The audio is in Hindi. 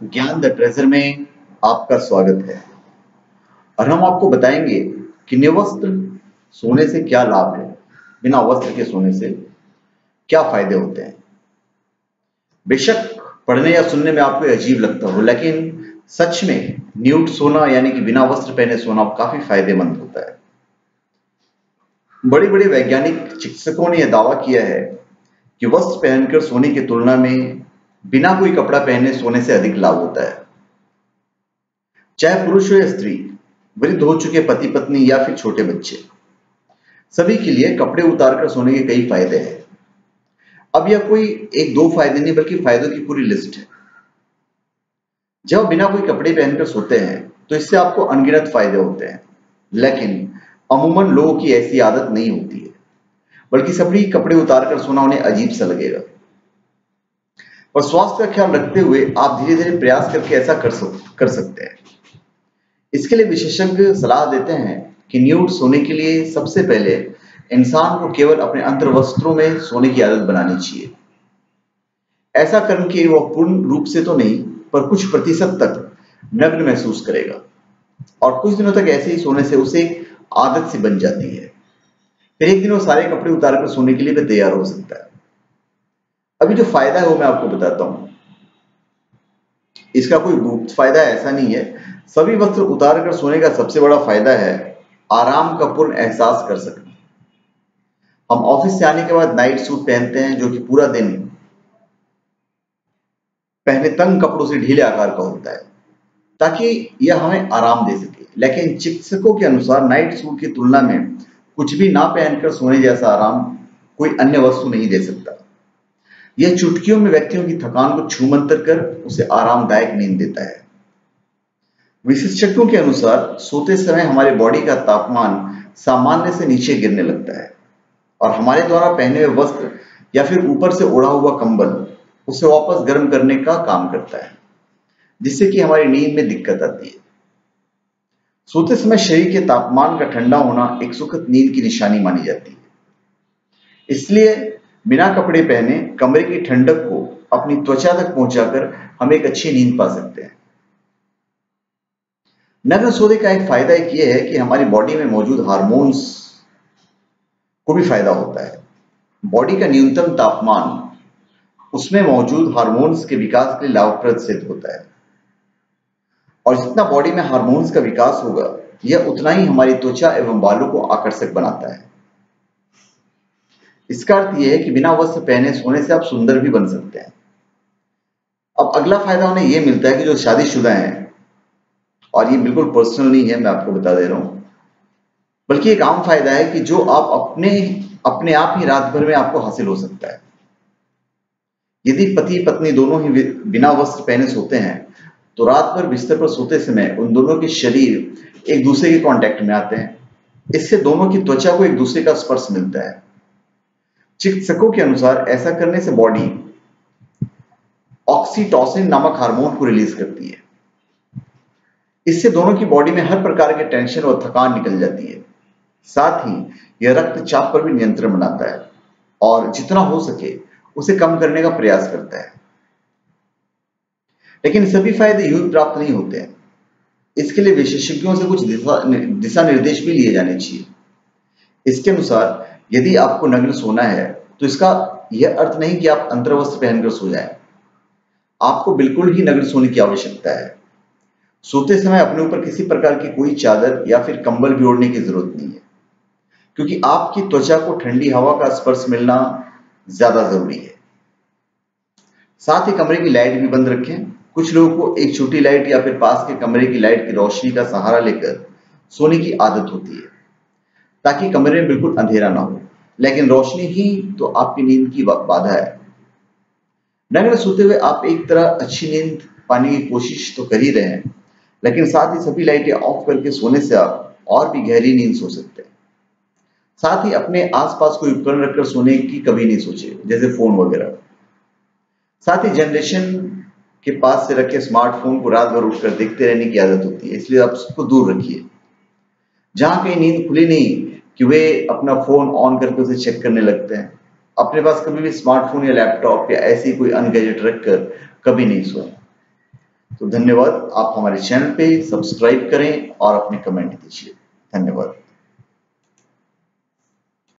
ज्ञान द ट्रेजर में आपका स्वागत है। और हम आपको बताएंगे कि निर्वस्त्र सोने से क्या लाभ है, बिना वस्त्र के सोने से क्या फायदे होते हैं। बेशक पढ़ने या सुनने में आपको अजीब लगता हो, लेकिन सच में न्यूड सोना यानी कि बिना वस्त्र पहने सोना काफी फायदेमंद होता है। बड़े बड़े वैज्ञानिक चिकित्सकों ने यह दावा किया है कि वस्त्र पहनकर सोने की तुलना में बिना कोई कपड़ा पहने सोने से अधिक लाभ होता है। चाहे पुरुष हो या स्त्री, वृद्ध हो चुके पति पत्नी या फिर छोटे बच्चे, सभी के लिए कपड़े उतारकर सोने के कई फायदे हैं। अब यह कोई एक दो फायदे नहीं बल्कि फायदों की पूरी लिस्ट है। जब बिना कोई कपड़े पहनकर सोते हैं तो इससे आपको अनगिनत फायदे होते हैं, लेकिन अमूमन लोगों की ऐसी आदत नहीं होती है, बल्कि सभी कपड़े उतारकर सोना उन्हें अजीब सा लगेगा। और स्वास्थ्य का ख्याल रखते हुए आप धीरे धीरे प्रयास करके ऐसा कर सकते हैं। इसके लिए विशेषज्ञ सलाह देते हैं कि न्यूड सोने के लिए सबसे पहले इंसान को केवल अपने अंतर वस्त्रों में सोने की आदत बनानी चाहिए। ऐसा करके वह पूर्ण रूप से तो नहीं, पर कुछ प्रतिशत तक नग्न महसूस करेगा और कुछ दिनों तक ऐसे ही सोने से उसे आदत सी बन जाती है। फिर एक दिन वो सारे कपड़े उतारकर सोने के लिए भी तैयार हो सकता है। अभी जो फायदा है वो मैं आपको बताता हूं। इसका कोई गुप्त फायदा ऐसा नहीं है। सभी वस्त्र उतारकर सोने का सबसे बड़ा फायदा है आराम का पूर्ण एहसास कर सकना। हम ऑफिस से आने के बाद नाइट सूट पहनते हैं, जो कि पूरा दिन पहने तंग कपड़ों से ढीले आकार का होता है, ताकि यह हमें आराम दे सके। लेकिन चिकित्सकों के अनुसार नाइट सूट की तुलना में कुछ भी ना पहनकर सोने जैसा आराम कोई अन्य वस्तु नहीं दे सकता। यह चुटकियों में व्यक्तियों की थकान को छूमंतर कर उसे आरामदायक नींद देता है। विशेषज्ञों के अनुसार सोते समय हमारे बॉडी का तापमान सामान्य से नीचे गिरने लगता है और हमारे द्वारा पहने हुए वस्त्र या फिर ऊपर से ओढ़ा हुआ कंबल उसे वापस गर्म करने का काम करता है, जिससे कि हमारी नींद में दिक्कत आती है। सोते समय शरीर के तापमान का ठंडा होना एक सुखद नींद की निशानी मानी जाती है। इसलिए बिना कपड़े पहने कमरे की ठंडक को अपनी त्वचा तक पहुंचाकर हम एक अच्छी नींद पा सकते हैं। नग्न सोने का एक फायदा यह है कि हमारी बॉडी में मौजूद हार्मोन्स को भी फायदा होता है। बॉडी का न्यूनतम तापमान उसमें मौजूद हार्मोन्स के विकास के लिए लाभप्रद सिद्ध होता है, और जितना बॉडी में हार्मोन्स का विकास होगा, यह उतना ही हमारी त्वचा एवं बालों को आकर्षक बनाता है। इसका अर्थ यह है कि बिना वस्त्र पहने सोने से आप सुंदर भी बन सकते हैं। अब अगला फायदा उन्हें यह मिलता है कि जो शादीशुदा हैं, और ये बिल्कुल पर्सनल नहीं है, मैं आपको बता दे रहा हूं, बल्कि एक आम फायदा है कि जो आप अपने आप ही रात भर में आपको हासिल हो सकता है। यदि पति पत्नी दोनों ही बिना वस्त्र पहने सोते हैं तो रात भर बिस्तर पर सोते समय उन दोनों के शरीर एक दूसरे के कांटेक्ट में आते हैं। इससे दोनों की त्वचा को एक दूसरे का स्पर्श मिलता है। चिकित्सकों के अनुसार ऐसा करने से बॉडी ऑक्सीटोसिन नामक हार्मोन को रिलीज करती है। इससे दोनों की बॉडी में हर प्रकार के टेंशन और थकान निकल जाती है। साथ ही यह रक्तचाप पर भी नियंत्रण बनाता है और जितना हो सके उसे कम करने का प्रयास करता है। लेकिन सभी फायदे यूं ही प्राप्त नहीं होते हैं। इसके लिए विशेषज्ञों से कुछ दिशा निर्देश भी लिए जाने चाहिए। इसके अनुसार यदि आपको नग्न सोना है तो इसका यह अर्थ नहीं कि आप अंतर्वस्त्र पहनकर सो जाएं। आपको बिल्कुल ही नग्न सोने की आवश्यकता है। सोते समय अपने ऊपर किसी प्रकार की कोई चादर या फिर कंबल भी ओढ़ने की जरूरत नहीं है, क्योंकि आपकी त्वचा को ठंडी हवा का स्पर्श मिलना ज्यादा जरूरी है। साथ ही कमरे की लाइट भी बंद रखें। कुछ लोगों को एक छोटी लाइट या फिर पास के कमरे की लाइट की रोशनी का सहारा लेकर सोने की आदत होती है, ताकि कमरे में बिल्कुल अंधेरा ना हो, लेकिन रोशनी ही तो आपकी नींद की बाधा है। नग्न सोते हुए आप एक तरह अच्छी नींद पाने की कोशिश तो कर ही रहे हैं, लेकिन साथ ही सभी लाइटें ऑफ करके सोने से आप और भी गहरी नींद सो सकते हैं। साथ ही अपने आसपास कोई उपकरण रखकर सोने की कभी नहीं सोचे, जैसे फोन वगैरह। साथ ही जनरेशन के पास से रखे स्मार्टफोन को रात भर उठकर देखते रहने की आदत होती है, इसलिए आप उसको दूर रखिए। जहां कहीं नींद खुली नहीं कि वे अपना फोन ऑन करके उसे चेक करने लगते हैं। अपने पास कभी भी स्मार्टफोन या लैपटॉप या ऐसी कोई अन्य गैजेट रखकर कभी नहीं सोएं। तो धन्यवाद। आप हमारे चैनल पे सब्सक्राइब करें और अपने कमेंट दीजिए। धन्यवाद।